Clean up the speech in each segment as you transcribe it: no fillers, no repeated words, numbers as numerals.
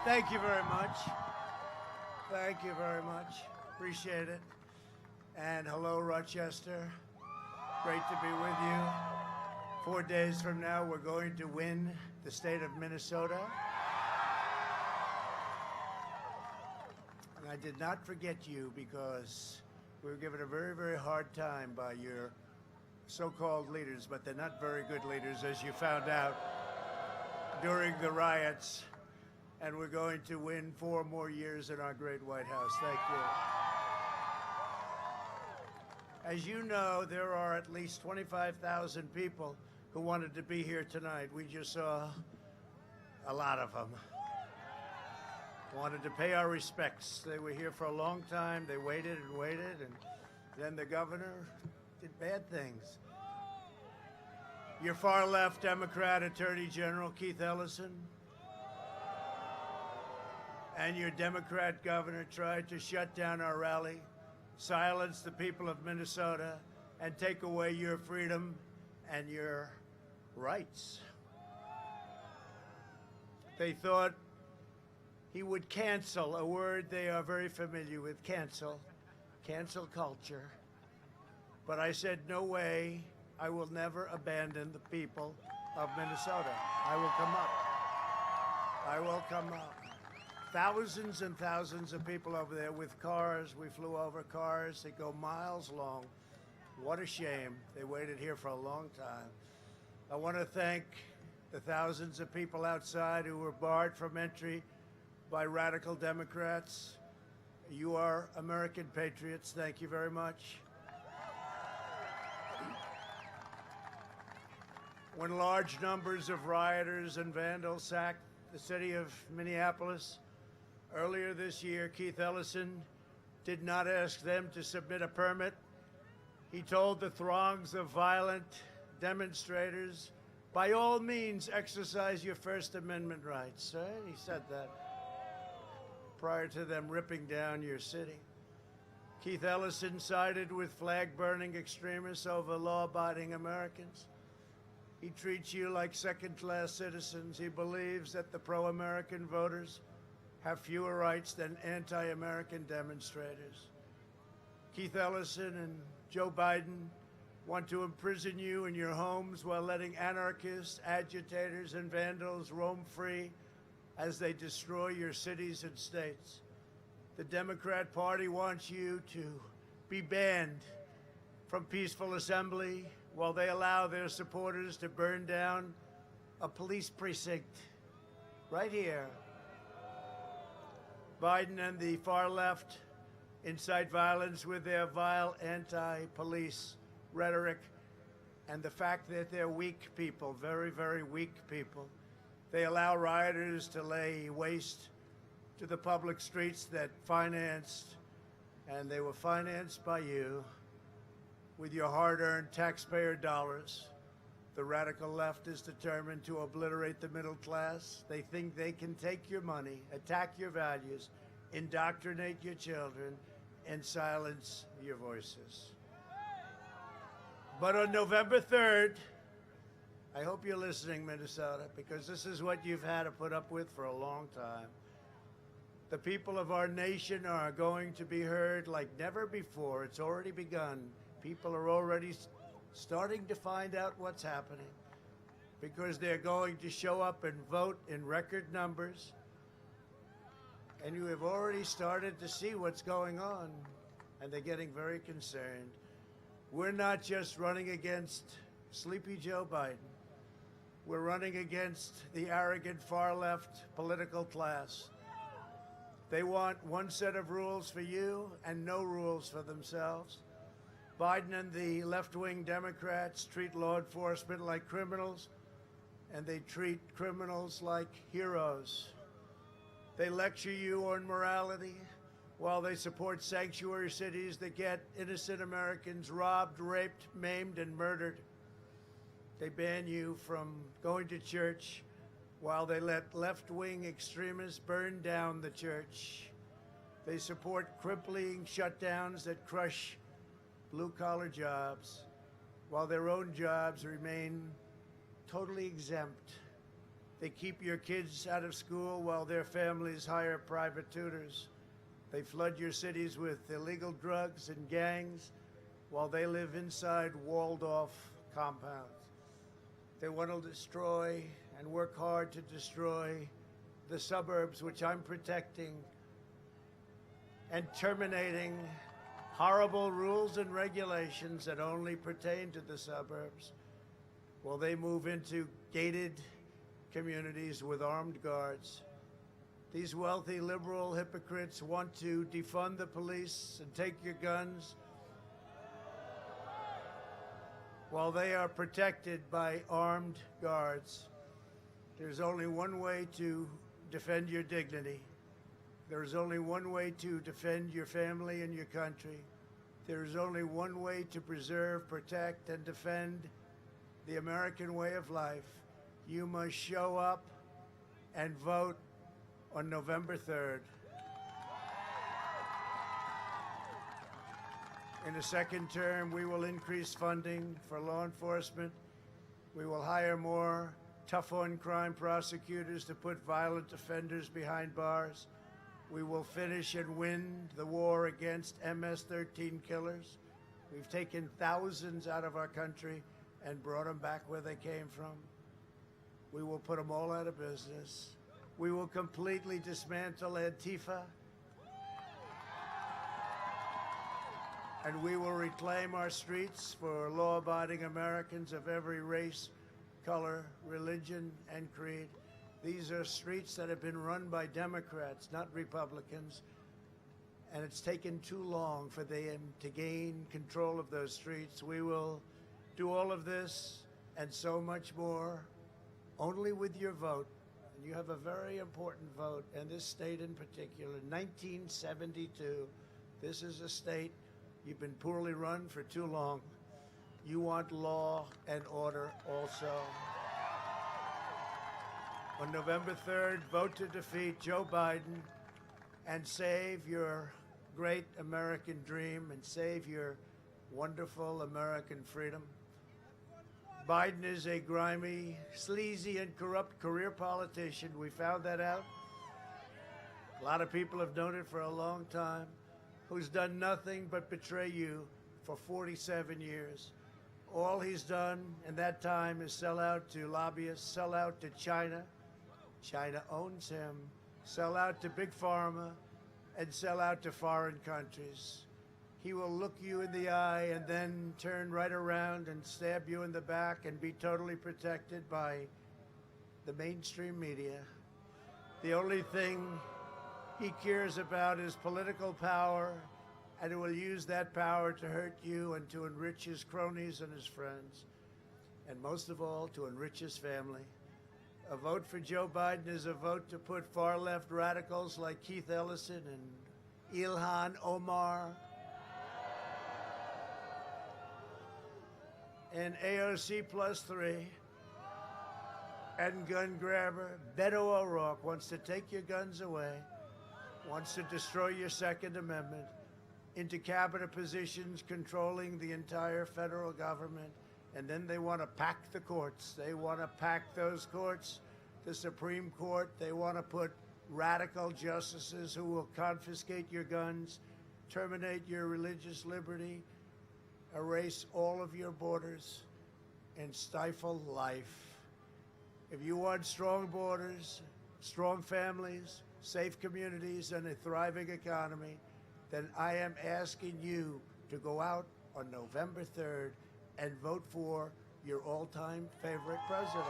Thank you very much. Thank you very much. Appreciate it. And hello, Rochester. Great to be with you. 4 days from now, we're going to win the state of Minnesota. And I did not forget you because we were given a very, very hard time by your so-called leaders, but they're not very good leaders, as you found out during the riots. And we're going to win 4 more years in our great White House. Thank you. As you know, there are at least 25,000 people who wanted to be here tonight. We just saw a lot of them. Wanted to pay our respects. They were here for a long time. They waited and waited, and then the governor did bad things. Your far-left Democrat Attorney General, Keith Ellison, and your Democrat governor tried to shut down our rally, silence the people of Minnesota, and take away your freedom and your rights. They thought he would cancel, a word they are very familiar with, cancel culture. But I said, no way, I will never abandon the people of Minnesota. I will come up. I will come up. Thousands and thousands of people over there with cars. We flew over cars that go miles long. What a shame. They waited here for a long time. I want to thank the thousands of people outside who were barred from entry by radical Democrats. You are American patriots. Thank you very much. When large numbers of rioters and vandals sacked the city of Minneapolis earlier this year, Keith Ellison did not ask them to submit a permit. He told the throngs of violent demonstrators, by all means, exercise your First Amendment rights. Right? He said that prior to them ripping down your city. Keith Ellison sided with flag-burning extremists over law-abiding Americans. He treats you like second-class citizens. He believes that the pro-American voters have fewer rights than anti-American demonstrators. Keith Ellison and Joe Biden want to imprison you in your homes while letting anarchists, agitators, and vandals roam free as they destroy your cities and states. The Democrat Party wants you to be banned from peaceful assembly while they allow their supporters to burn down a police precinct right here. Biden and the far left incite violence with their vile anti-police rhetoric and the fact that they're weak people, very, very weak people. They allow rioters to lay waste to the public streets that financed, and they were financed by you with your hard-earned taxpayer dollars. The radical left is determined to obliterate the middle class. They think they can take your money, attack your values, indoctrinate your children, and silence your voices. But on November 3rd, I hope you're listening, Minnesota, because this is what you've had to put up with for a long time. The people of our nation are going to be heard like never before. It's already begun. People are already starting to find out what's happening because they're going to show up and vote in record numbers. And you have already started to see what's going on, and they're getting very concerned. We're not just running against Sleepy Joe Biden. We're running against the arrogant far-left political class. They want one set of rules for you and no rules for themselves. Biden and the left-wing Democrats treat law enforcement like criminals, and they treat criminals like heroes. They lecture you on morality while they support sanctuary cities that get innocent Americans robbed, raped, maimed, and murdered. They ban you from going to church while they let left-wing extremists burn down the church. They support crippling shutdowns that crush blue-collar jobs, while their own jobs remain totally exempt. They keep your kids out of school while their families hire private tutors. They flood your cities with illegal drugs and gangs while they live inside walled-off compounds. They want to destroy and work hard to destroy the suburbs, which I'm protecting, and terminating horrible rules and regulations that only pertain to the suburbs while they move into gated communities with armed guards. These wealthy liberal hypocrites want to defund the police and take your guns while they are protected by armed guards. There's only one way to defend your dignity. There is only one way to defend your family and your country. There is only one way to preserve, protect, and defend the American way of life. You must show up and vote on November 3rd. In the second term, we will increase funding for law enforcement. We will hire more tough-on-crime prosecutors to put violent offenders behind bars. We will finish and win the war against MS-13 killers. We've taken thousands out of our country and brought them back where they came from. We will put them all out of business. We will completely dismantle Antifa. And we will reclaim our streets for law-abiding Americans of every race, color, religion, and creed. These are streets that have been run by Democrats, not Republicans, and it's taken too long for them to gain control of those streets. We will do all of this and so much more only with your vote. And you have a very important vote, and this state in particular. 1972, this is a state you've been poorly run for too long. You want law and order also. On November 3rd, vote to defeat Joe Biden and save your great American dream and save your wonderful American freedom. Biden is a grimy, sleazy, and corrupt career politician. We found that out. A lot of people have known it for a long time, who's done nothing but betray you for 47 years. All he's done in that time is sell out to lobbyists, sell out to China. China owns him. Sell out to Big Pharma and sell out to foreign countries. He will look you in the eye and then turn right around and stab you in the back and be totally protected by the mainstream media. The only thing he cares about is political power, and he will use that power to hurt you and to enrich his cronies and his friends, and most of all, to enrich his family. A vote for Joe Biden is a vote to put far-left radicals like Keith Ellison and Ilhan Omar and AOC plus 3 and gun grabber Beto O'Rourke wants to take your guns away, wants to destroy your Second Amendment, into cabinet positions controlling the entire federal government. And then they want to pack the courts. They want to pack those courts, the Supreme Court. They want to put radical justices who will confiscate your guns, terminate your religious liberty, erase all of your borders, and stifle life. If you want strong borders, strong families, safe communities, and a thriving economy, then I am asking you to go out on November 3rd and vote for your all-time favorite president.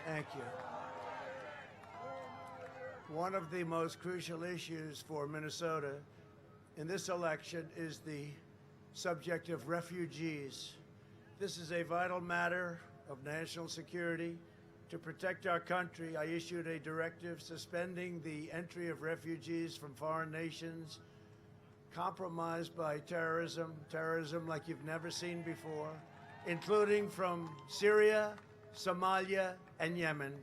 Thank you. One of the most crucial issues for Minnesota in this election is the subject of refugees. This is a vital matter of national security. To protect our country, I issued a directive suspending the entry of refugees from foreign nations compromised by terrorism like you've never seen before, including from Syria, Somalia, and Yemen.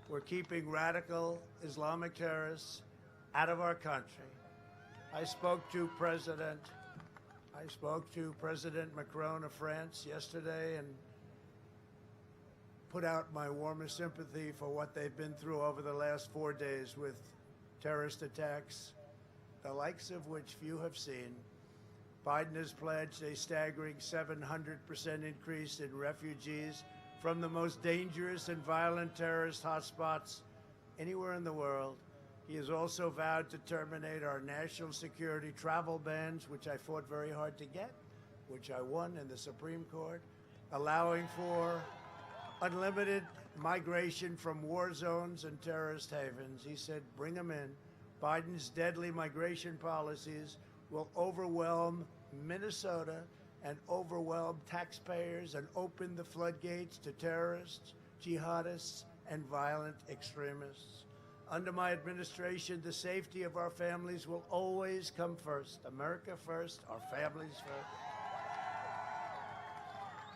We're keeping radical Islamic terrorists out of our country. I spoke to President Macron of France yesterday and put out my warmest sympathy for what they've been through over the last 4 days with terrorist attacks, the likes of which few have seen. Biden has pledged a staggering 700% increase in refugees from the most dangerous and violent terrorist hotspots anywhere in the world. He has also vowed to terminate our national security travel bans, which I fought very hard to get, which I won in the Supreme Court, allowing for unlimited migration from war zones and terrorist havens. He said, bring them in. Biden's deadly migration policies will overwhelm Minnesota and overwhelm taxpayers and open the floodgates to terrorists, jihadists, and violent extremists. Under my administration, the safety of our families will always come first. America first, our families first.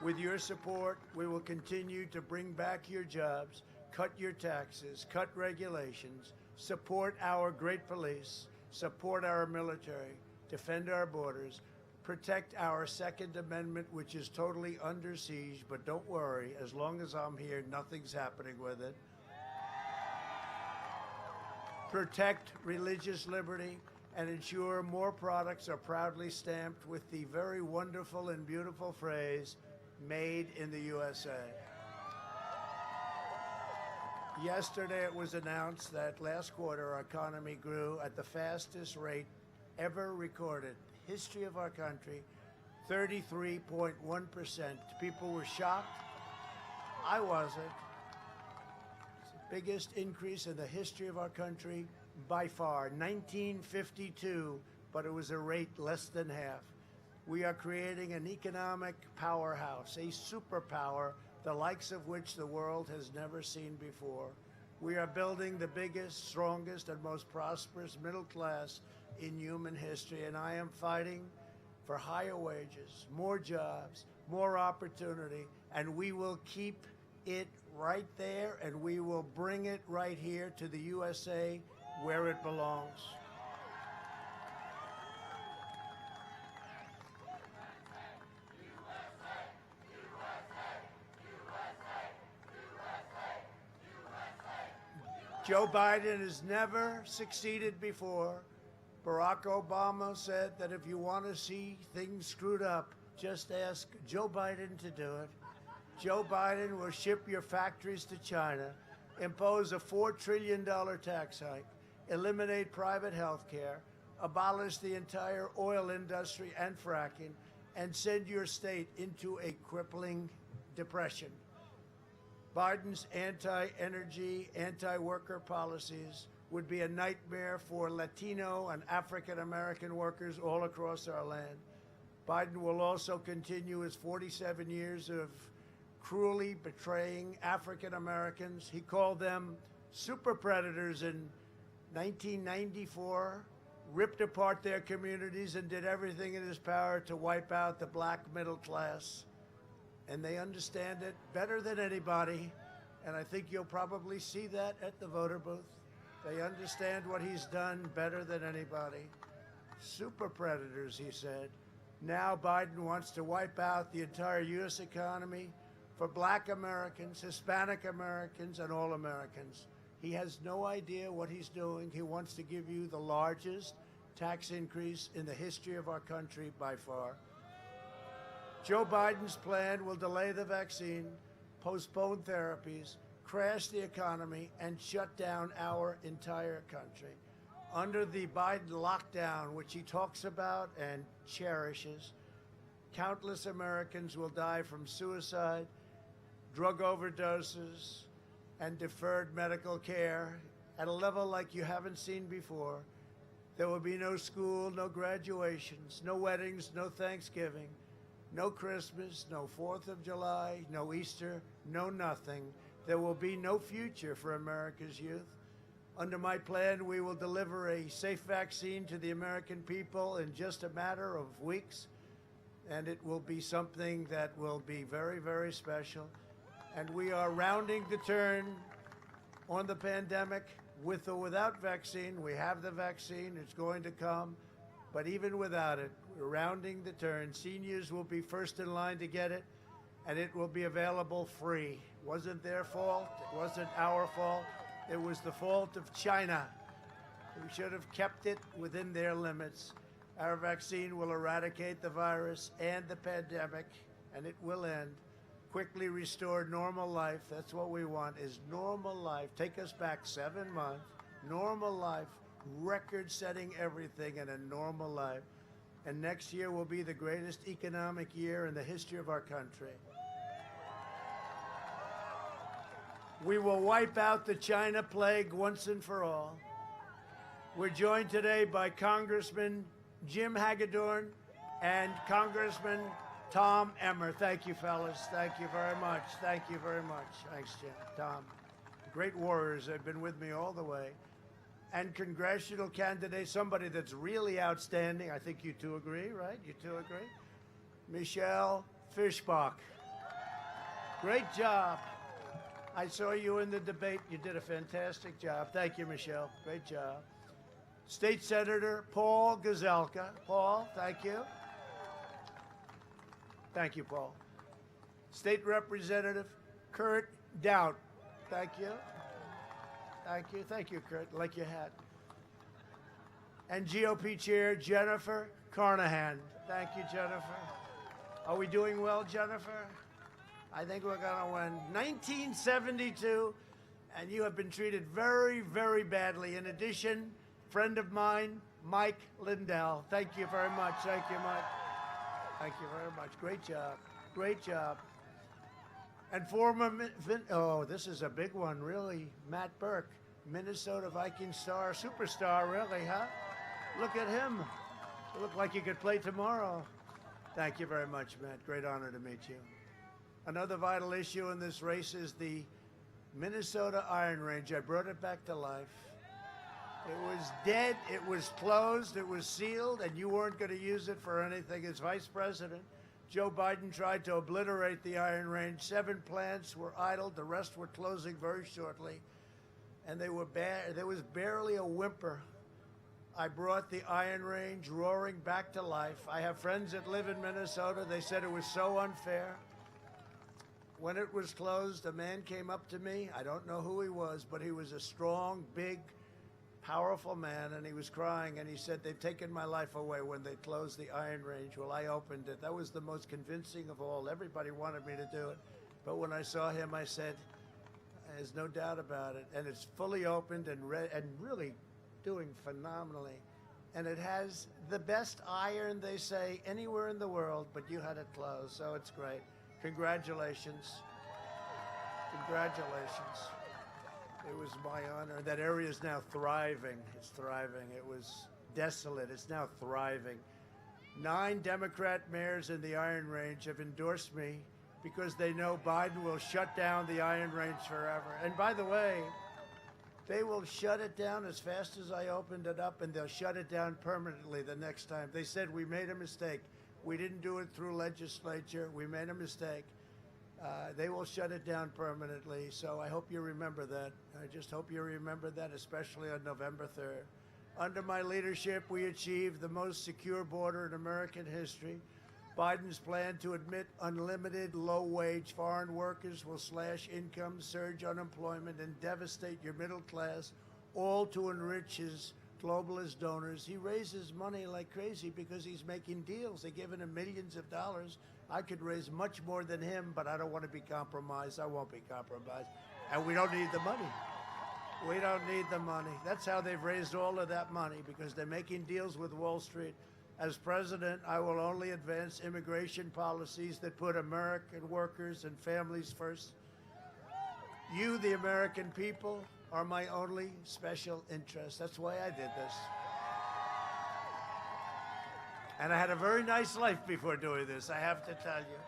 With your support, we will continue to bring back your jobs, cut your taxes, cut regulations, support our great police, support our military, defend our borders, protect our Second Amendment, which is totally under siege, but don't worry, as long as I'm here, nothing's happening with it. Protect religious liberty and ensure more products are proudly stamped with the very wonderful and beautiful phrase, made in the USA. Yesterday it was announced that last quarter our economy grew at the fastest rate ever recorded. History of our country, 33.1%. People were shocked. I wasn't. It's the biggest increase in the history of our country by far. 1952, but it was a rate less than half. We are creating an economic powerhouse, a superpower, the likes of which the world has never seen before. We are building the biggest, strongest, and most prosperous middle class in human history, and I am fighting for higher wages, more jobs, more opportunity, and we will keep it right there, and we will bring it right here to the USA where it belongs. Joe Biden has never succeeded before. Barack Obama said that if you want to see things screwed up, just ask Joe Biden to do it. Joe Biden will ship your factories to China, impose a $4 trillion tax hike, eliminate private health care, abolish the entire oil industry and fracking, and send your state into a crippling depression. Biden's anti-energy, anti-worker policies would be a nightmare for Latino and African-American workers all across our land. Biden will also continue his 47 years of cruelly betraying African-Americans. He called them super predators in 1994, ripped apart their communities, and did everything in his power to wipe out the black middle class. And they understand it better than anybody, and I think you'll probably see that at the voter booth. They understand what he's done better than anybody. Super predators, he said. Now Biden wants to wipe out the entire U.S. economy for black Americans, Hispanic Americans, and all Americans. He has no idea what he's doing. He wants to give you the largest tax increase in the history of our country by far. Joe Biden's plan will delay the vaccine, postpone therapies, crash the economy, and shut down our entire country. Under the Biden lockdown, which he talks about and cherishes, countless Americans will die from suicide, drug overdoses, and deferred medical care at a level like you haven't seen before. There will be no school, no graduations, no weddings, no Thanksgiving. No Christmas, no 4th of July, no Easter, no nothing. There will be no future for America's youth. Under my plan, we will deliver a safe vaccine to the American people in just a matter of weeks. and it will be something that will be very, very special. And we are rounding the turn on the pandemic with or without vaccine. We have the vaccine. It's going to come. But even without it, we're rounding the turn. Seniors will be first in line to get it, and it will be available free. It wasn't their fault. It wasn't our fault. It was the fault of China. We should have kept it within their limits. Our vaccine will eradicate the virus and the pandemic, and it will end. Quickly restore normal life. That's what we want, is normal life. Take us back 7 months. Normal life, record-setting everything in a normal life. And next year will be the greatest economic year in the history of our country. We will wipe out the China plague once and for all. We're joined today by Congressman Jim Hagedorn and Congressman Tom Emmer. Thank you, fellas. Thank you very much. Thank you very much. Thanks, Jim. Tom. Great warriors. They've been with me all the way. And congressional candidate, somebody that's really outstanding. I think you two agree, right? You two agree? Michelle Fischbach. Great job. I saw you in the debate. You did a fantastic job. Thank you, Michelle. Great job. State Senator Paul Gazelka. Paul, thank you. Thank you, Paul. State Representative Kurt Doubt. Thank you. Thank you. Thank you, Kurt. I like your hat. And GOP Chair Jennifer Carnahan. Thank you, Jennifer. Are we doing well, Jennifer? I think we're going to win. 1972, and you have been treated very, very badly. In addition, friend of mine, Mike Lindell. Thank you very much. Thank you, Mike. Thank you very much. Great job. Great job. And former, this is a big one, really. Matt Burke, Minnesota Viking star, superstar, really, huh? Look at him. You look like you could play tomorrow. Thank you very much, Matt. Great honor to meet you. Another vital issue in this race is the Minnesota Iron Range. I brought it back to life. It was dead, it was closed, it was sealed, and you weren't going to use it for anything. As vice president, Joe Biden tried to obliterate the Iron Range. 7 plants were idled, the rest were closing very shortly, and they were there was barely a whimper. I brought the Iron Range roaring back to life. I have friends that live in Minnesota. They said it was so unfair. When it was closed, a man came up to me. I don't know who he was, but he was a strong, big, powerful man, and he was crying, and he said, they've taken my life away when they closed the Iron Range. Well, I opened it. That was the most convincing of all. Everybody wanted me to do it. But when I saw him, I said, there's no doubt about it. And it's fully opened and really doing phenomenally. And it has the best iron, they say, anywhere in the world, but you had it closed, so it's great. Congratulations. Congratulations. It was my honor. That area is now thriving. It's thriving. It was desolate. It's now thriving. 9 Democrat mayors in the Iron Range have endorsed me because they know Biden will shut down the Iron Range forever. And by the way, they will shut it down as fast as I opened it up, and they'll shut it down permanently the next time. They said we made a mistake. We didn't do it through legislature. We made a mistake. They will shut it down permanently, so I hope you remember that. I just hope you remember that, especially on November 3rd. Under my leadership, we achieved the most secure border in American history. Biden's plan to admit unlimited low-wage foreign workers will slash income, surge unemployment, and devastate your middle class, all to enrich his globalist donors. He raises money like crazy because he's making deals. They're giving him millions of dollars. I could raise much more than him, but I don't want to be compromised. I won't be compromised. And we don't need the money. We don't need the money. That's how they've raised all of that money, because they're making deals with Wall Street. As president, I will only advance immigration policies that put American workers and families first. You, the American people, are my only special interest. That's why I did this. And I had a very nice life before doing this, I have to tell you.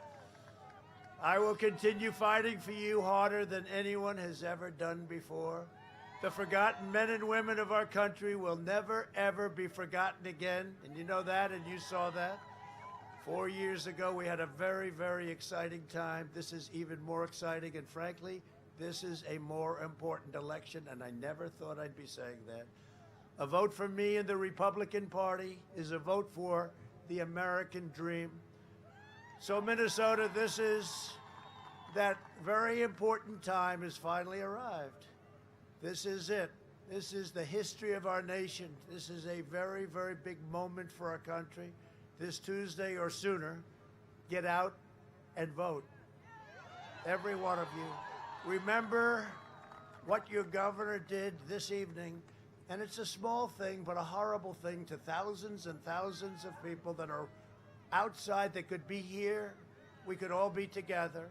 I will continue fighting for you harder than anyone has ever done before. The forgotten men and women of our country will never, ever be forgotten again. And you know that, and you saw that. 4 years ago, we had a very, very exciting time. This is even more exciting, and frankly, this is a more important election, and I never thought I'd be saying that. A vote for me in the Republican Party is a vote for the American dream. So, Minnesota, this is that very important time has finally arrived. This is it. This is the history of our nation. This is a very, very big moment for our country. This Tuesday or sooner, get out and vote. Every one of you. Remember what your governor did this evening, and it's a small thing, but a horrible thing to thousands and thousands of people that are outside that could be here. We could all be together.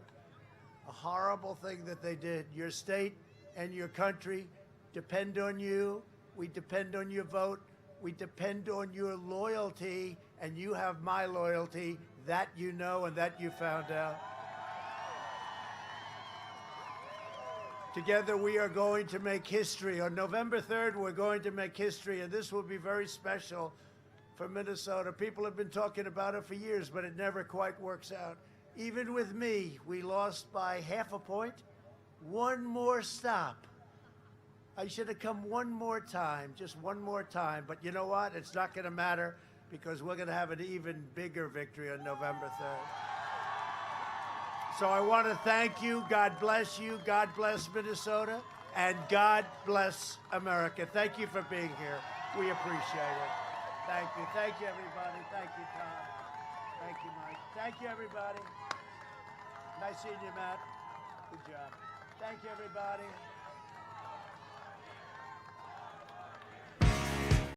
A horrible thing that they did. Your state and your country depend on you. We depend on your vote. We depend on your loyalty, and you have my loyalty. That you know and that you found out. Together we are going to make history. On November 3rd, we're going to make history, and this will be very special for Minnesota. People have been talking about it for years, but it never quite works out. Even with me, we lost by half a point. One more stop. I should have come one more time, just one more time. But you know what? It's not going to matter because we're going to have an even bigger victory on November 3rd. So I want to thank you. God bless you. God bless Minnesota. And God bless America. Thank you for being here. We appreciate it. Thank you. Thank you, everybody. Thank you, Tom. Thank you, Mike. Thank you, everybody. Nice seeing you, Matt. Good job. Thank you, everybody.